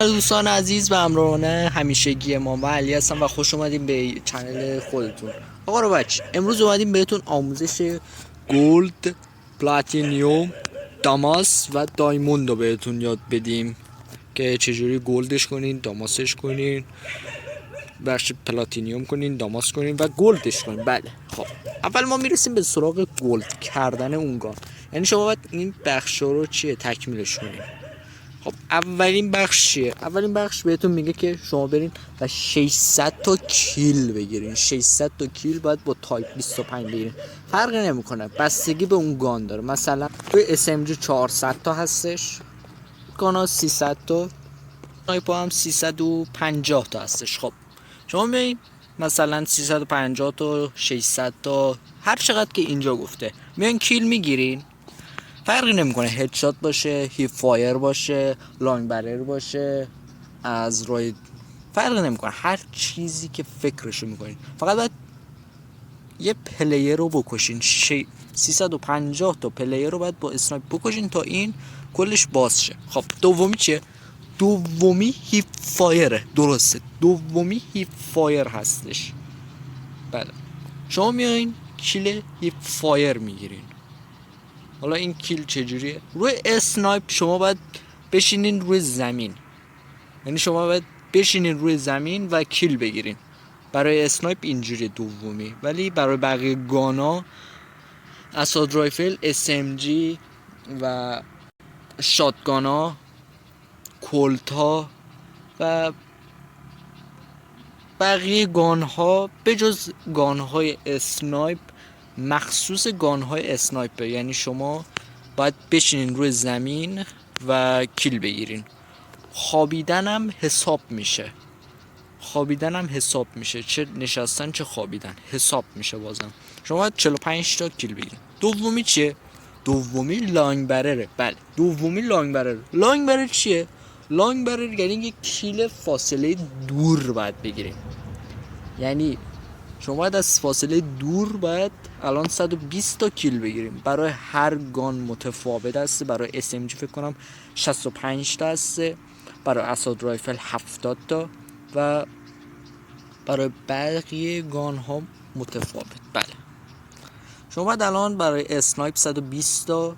دوستان عزیز و همراهان همیشگی ما، من علی هستم و خوش اومدیم به چنل خودتون. آقا رو بچه، امروز اومدیم بهتون آموزش گلد، پلاتینیوم، داماس و دایموند رو بهتون یاد بدیم که چجوری گلدش کنین، داماسش کنین، بخش پلاتینیوم کنین، داماس کنین و گلدش کنین. بله، خب اول ما میرسیم به سراغ گلد کردن اون گان. یعنی شما باید این بخش رو تکمیلش کنین. خب اولین بخش چیه؟ اولین بخش بهتون میگه که شما برین و 600 تا کیل بگیرین. 600 تا کیل باید با تایپ 25 بگیرین. فرقی نمیکنه، بستگی به اون گان داره. مثلا توی SMG 400 تا هستش، گانا 300 تا، تایپ هم 350 تا هستش. خب شما میایین مثلا 350 تا، 600 تا، هر چقدر که اینجا گفته میان کیل میگیرین. فرقی نمیکنه هدشات باشه، هیپ فایر باشه، لانگ برر باشه، از روی فرقی نمیکنه، هر چیزی که فکرشو میکنین. فقط باید یه پلیر رو بکشین. 350 تا پلیر رو باید با اسنایپ بکشین تا این کلش باز شه. خب دومی چیه؟ دومی هیپ فایره. درسته، دومی هیپ فایر هستش. بله، شما میایین کیل هیپ فایر میگیرین. حالا این کیل چجوریه؟ روی اسنایپ شما باید بشینین روی زمین، یعنی شما باید بشینین روی زمین و کیل بگیرین. برای اسنایپ اینجوری دومی، ولی برای بقیه گانا، اساد رایفل، SMG و شاتگانا، کلتا و بقیه گانها به جز گانهای اسنایپ، مخصوص گانهای اسنایپر، یعنی شما باید بشینین روی زمین و کیل بگیرین. خوابیدن هم حساب میشه. خوابیدن هم حساب میشه، چه نشستن چه خوابیدن حساب میشه. بازم شما باید 45 تا کیل بگیرین. دومی چیه؟ دومی لانگ برره. بله، دومی لانگ برره. لانگ برر چیه؟ لانگ برر یعنی یک کیل فاصله دور باید بگیریم. یعنی شما باید از فاصله دور باید الان 120 تا کیل بگیریم. برای هر گان متفاوت است. برای SMG فکر کنم 65 تا است، برای اساد رایفل 70 تا و برای بقیه گان ها متفاوت. بله، شما باید الان برای اسنایپ 120 تا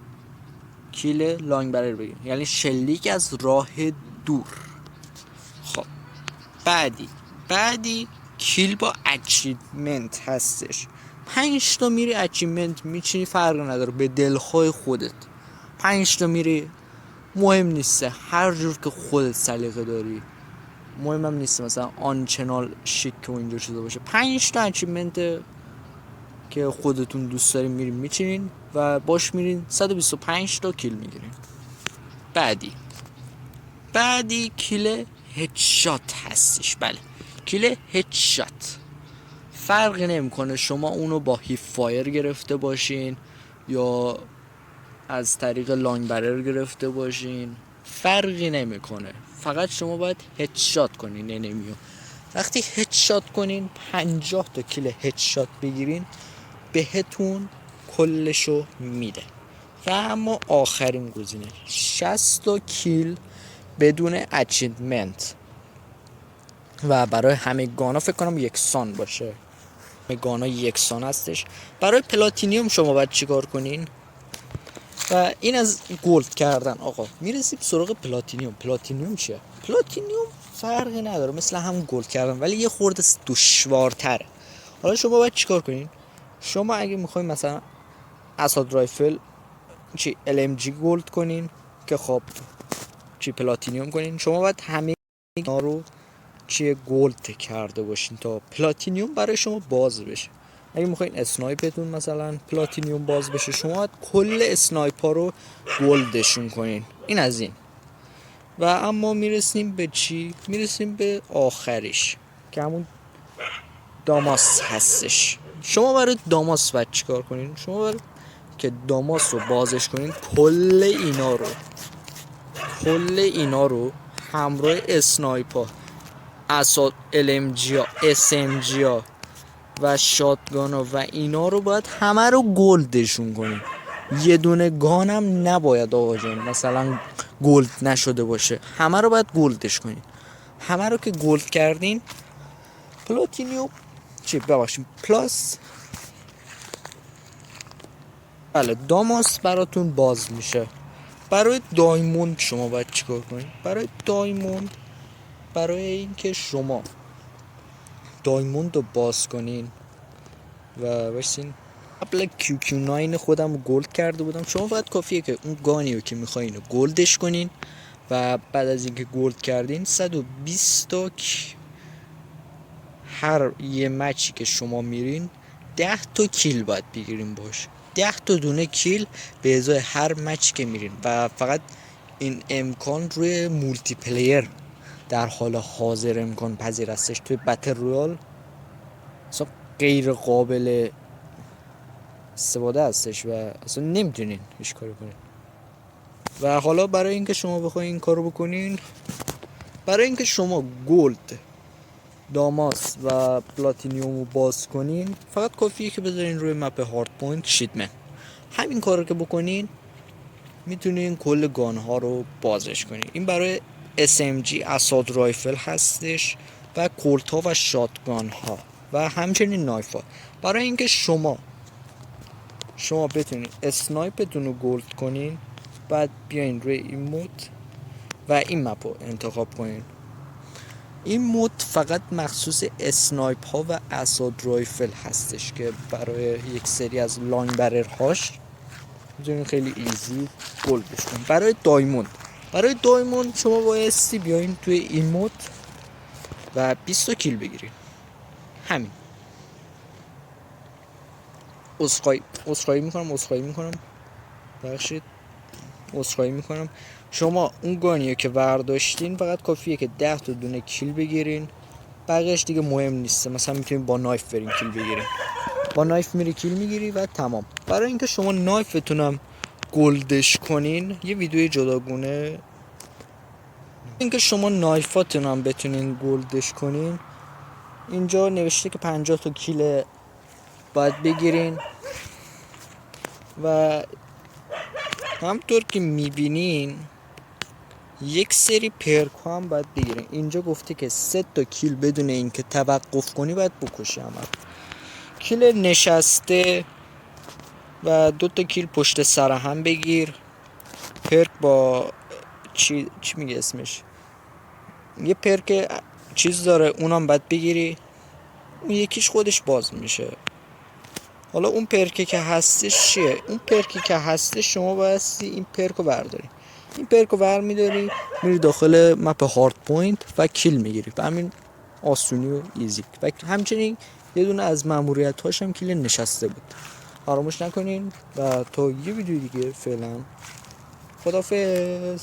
کیل لانگ برر بگیریم، یعنی شلیک از راه دور. خب بعدی کیل با اچیومنت هستش. 5 تا میری اچیومنت میچینی، فرق نداره، به دلخواه خودت. 5 تا میری، مهم نیسته، هر جور که خودت سلیقه داری. مهمم نیست مثلا آن چنال شیک و اینجور چیزا باشه. 5 تا اچیومنت که خودتون دوست دارین میرین میچینین و باش میرین 125 تا کیل میگیرین. بعدی کیل هدشات هستش. بله، کیل هدشات فرقی نمیکنه شما اونو با هیپ فایر گرفته باشین یا از طریق لانگ برر گرفته باشین، فرقی نمیکنه. فقط شما باید هدشات کنین انمیو. وقتی هدشات کنین 50 تا کیل هدشات بگیرین، بهتون کلشو میده. و اما آخرین گزینه 60 تا کیل بدون اچیومنت و برای همه گانا فکر کنم یکسان باشه. گانا یکسان هستش. برای پلاتینیوم شما باید چیکار کنین؟ و این از گلد کردن. آقا میرسیم سراغ پلاتینیوم. پلاتینیوم چیه؟ پلاتینیوم فرقی نداره، مثل همون گلد کردن ولی یه خورده دشوارتره. حالا شما باید چیکار کنین؟ شما اگه میخواین مثلا اساد رایفل LMG گلد کنین که خب پلاتینیوم کنین، شما باید همه اینا رو گلد کرده باشین تا پلاتینیوم برای شما باز بشه. اگه میخواین اسنایپتون مثلا پلاتینیوم باز بشه، شما باید کل اسنایپ ها رو گلدشون کنین. این از این. و اما میرسیم به چی؟ میرسیم به آخریش که همون داماس هستش. شما برای داماس باید چیکار کنین؟ شما برای که داماس رو بازش کنین، کل اینا رو همراه اسنایپ ها، اساد LMG ها، SMG ها و شاتگان ها و اینا رو باید همه رو گلدشون کنیم. یه دونه گانم نباید آقا جان مثلا گلد نشده باشه. همه رو باید گلدش کنین. همه رو که گلد کردین پلاتینیوم پلاس بله داماس براتون باز میشه. برای دایموند شما باید چیکار کنید؟ برای دایموند، برای اینکه شما دایموند رو باز کنین و باشین قبل QQ9 خودم رو گلد کرده بودم. شما باید کافیه که اون گانی رو که میخواین رو گلدش کنین و بعد از اینکه گلد کردین 120 تا هر یه مچی که شما میرین 10 تا کیل باید بگیرین باش. 10 تا دونه کیل به ازای هر مچ که میرین و فقط این امکان روی مولتی پلیر در حال حاضر امکان پذیر هستش. توی بتل رویال اصلا غیر قابل استفاده هستش و اصلا نمیتونین هیچ کاری کنین. و حالا برای اینکه شما بخواین این کارو بکنین، برای اینکه شما گلد، داماس و پلاتینیوم رو باز کنین فقط کافیه که بذارین روی مپ هارد پوینت شیدمن. همین کار رو که بکنین میتونین کل گان ها رو بازش کنین. این برای SMG اساد رایفل هستش و کولت ها و شاتگان ها و همچنین نایف ها. برای اینکه شما بتونین اسنایپتون رو گلد کنین بعد بیاین روی این مود و این مپ رو انتخاب کنین. این مود فقط مخصوص اسنایپ ها و اساد رایفل هستش که برای یک سری از لانگ بررهاش میتونین خیلی ایزی گلدش کنین. برای دایموند شما بایستی بیاین توی این مود و 20 تا کیل بگیرین. همین. عذرخواهی میکنم بخشید. عذرخواهی میکنم. شما اون گانیو که برداشتین فقط کافیه که 10 تا دونه کیل بگیرین، بقیه‌اش دیگه مهم نیست. مثلا میتونین با نایف برین کیل بگیرین، با نایف میری کیل میگیری و تمام. برای اینکه شما نایفتونم گلدش کنین یه ویدیوی جداگونه، اینکه شما نایفاتونم بتونین گلدش کنین اینجا نوشته که 50 تا کیل باید بگیرین و همطور که میبینین یک سری پرک هم باید بگیرین. اینجا گفته که 3 تا کیل بدون اینکه توقف کنی باید بکشی. اما کیل نشسته و 2 تا کیل پشت سر هم بگیر. پرک با چی میگه اسمش، یه پرک چیز داره اونم باید بگیری. اون یکیش خودش باز میشه. حالا اون پرکی که هستش چیه؟ اون پرکی که هستش شما بایستی این پرکو برداری. این پرکو برمیداری میری داخل مپ هارد پوینت و کیل میگیری و همین آسونی و ایزی. و همچنین یه دونه از ماموریت هاشم کیل نشسته بود. فراموش نکنین و تا یه ویدیو دیگه فعلا خدافظ.